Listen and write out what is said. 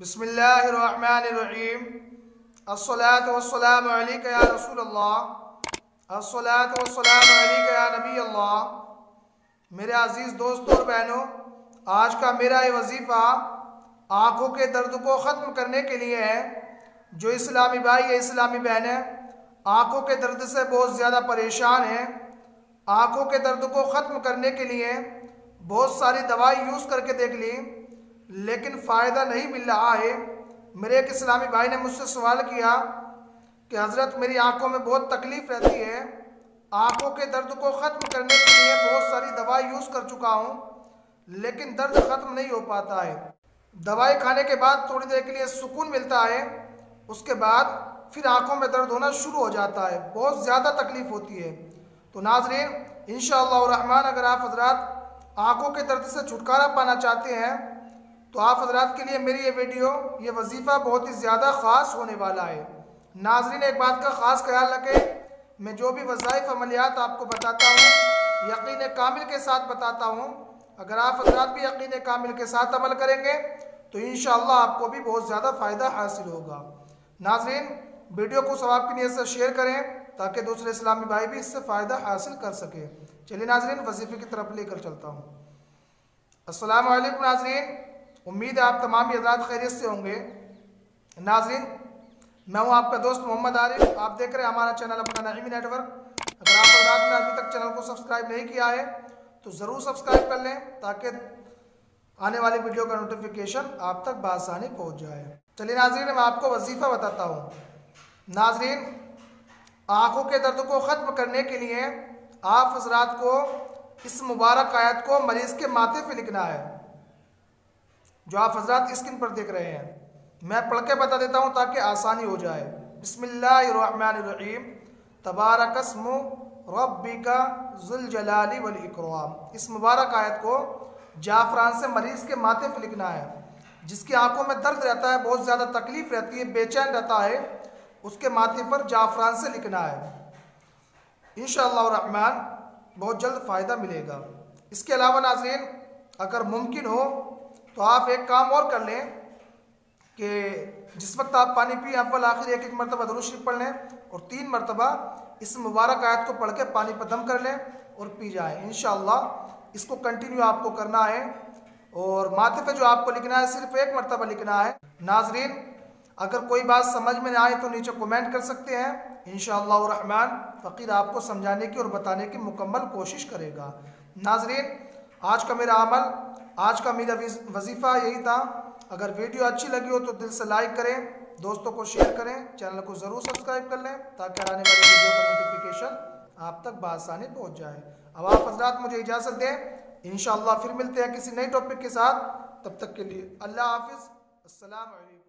बिस्मिल्लाहिर्रहमानिर्रहीम। अस्सलातु वस्सलामु अलैका या रसूलल्लाह, अस्सलातु वस्सलामु अलैका या नबी अल्लाह। मेरे अजीज़ दोस्तों और बहनों, आज का मेरा ये वजीफ़ा आँखों के दर्द को ख़त्म करने के लिए है। जो इस्लामी भाई या इस्लामी बहनें आँखों के दर्द से बहुत ज़्यादा परेशान हैं, आँखों के दर्द को ख़त्म करने के लिए बहुत सारी दवाई यूज़ करके देख ली लेकिन फ़ायदा नहीं मिल रहा है। मेरे एक इस्लामी भाई ने मुझसे सवाल किया कि हज़रत मेरी आंखों में बहुत तकलीफ़ रहती है, आंखों के दर्द को ख़त्म करने के लिए बहुत सारी दवाई यूज़ कर चुका हूँ लेकिन दर्द ख़त्म नहीं हो पाता है। दवाई खाने के बाद थोड़ी देर के लिए सुकून मिलता है, उसके बाद फिर आंखों में दर्द होना शुरू हो जाता है, बहुत ज़्यादा तकलीफ़ होती है। तो नाज़रीन, इंशाअल्लाह रहमान अगर आप हज़रात आंखों के दर्द से छुटकारा पाना चाहते हैं तो आप हज़रात के लिए मेरी ये वीडियो, ये वजीफ़ा बहुत ही ज़्यादा ख़ास होने वाला है। नाज़रीन, एक बात का ख़ास ख्याल रखें, मैं जो भी वज़ाइफ़ अमलियात आपको बताता हूँ यकीन कामिल के साथ बताता हूँ। अगर आप हज़रात भी यकीन कामिल के साथ अमल करेंगे तो इंशाअल्लाह आपको भी बहुत ज़्यादा फ़ायदा हासिल होगा। नाज़रीन, वीडियो को सवाब की नीयत से शेयर करें ताकि दूसरे इस्लामी भाई भी इससे फ़ायदा हासिल कर सके। चलिए नाज़रीन, वजीफ़े की तरफ लेकर चलता हूँ। अस्सलामु अलैकुम नाज़रीन, उम्मीद है आप तमाम हज़रात खैरियत से होंगे। नाज़रीन, मैं हूँ आपका दोस्त मोहम्मद आरिफ, आप देख रहे हैं हमारा चैनल अपना नईमी नेटवर्क। अगर आप हज़रात ने अभी तक चैनल को सब्सक्राइब नहीं किया है तो ज़रूर सब्सक्राइब कर लें ताकि आने वाली वीडियो का नोटिफिकेशन आप तक बआसानी पहुँच जाए। चलिए नाज़रीन, मैं आपको वजीफ़ा बताता हूँ। नाज़रीन, आँखों के दर्द को ख़त्म करने के लिए आप हज़रात को इस मुबारक आयत को मरीज़ के माथे पे लिखना है, जो आप हज़रात स्क्रीन पर देख रहे हैं। मैं पढ़ के बता देता हूँ ताकि आसानी हो जाए। बिस्मिल्लाहिर्रहमानिर्रहीम। तबारकस्मु रब्बिका ज़ुल जलाली वल इकराम। इस मुबारक आयत को जाफ़रान से मरीज़ के माथे पर लिखना है। जिसकी आंखों में दर्द रहता है, बहुत ज़्यादा तकलीफ़ रहती है, बेचैन रहता है, उसके माथे पर जाफ़रान से लिखना है। इंशाअल्लाह रहमान बहुत जल्द फ़ायदा मिलेगा। इसके अलावा नाज़रीन, अगर मुमकिन हो तो आप एक काम और कर लें कि जिस वक्त आप पानी पिए अव्वल आखिर एक एक मरतबा दुरूद शरीफ पढ़ लें और 3 मरतबा इस मुबारक आयत को पढ़ के पानी पर दम कर लें और पी जाएं। इंशाअल्लाह इसको कंटिन्यू आपको करना है और माथे पे जो आपको लिखना है सिर्फ 1 मरतबा लिखना है। नाज़रीन, अगर कोई बात समझ में ना आए तो नीचे कमेंट कर सकते हैं। इंशाअल्लाह रहमान फ़कीर आपको समझाने की और बताने की मुकम्मल कोशिश करेगा। नाज़रीन, आज का मेरा अमल, आज का मेरा वजीफ़ा यही था। अगर वीडियो अच्छी लगी हो तो दिल से लाइक करें, दोस्तों को शेयर करें, चैनल को ज़रूर सब्सक्राइब कर लें ताकि आने वाली वीडियो का नोटिफिकेशन आप तक बआसानी पहुँच जाए। अब आप हज़रात मुझे इजाज़त दें, इंशाअल्लाह फिर मिलते हैं किसी नए टॉपिक के साथ। तब तक के लिए अल्लाह हाफ़िज़, अस्सलामु अलैकुम।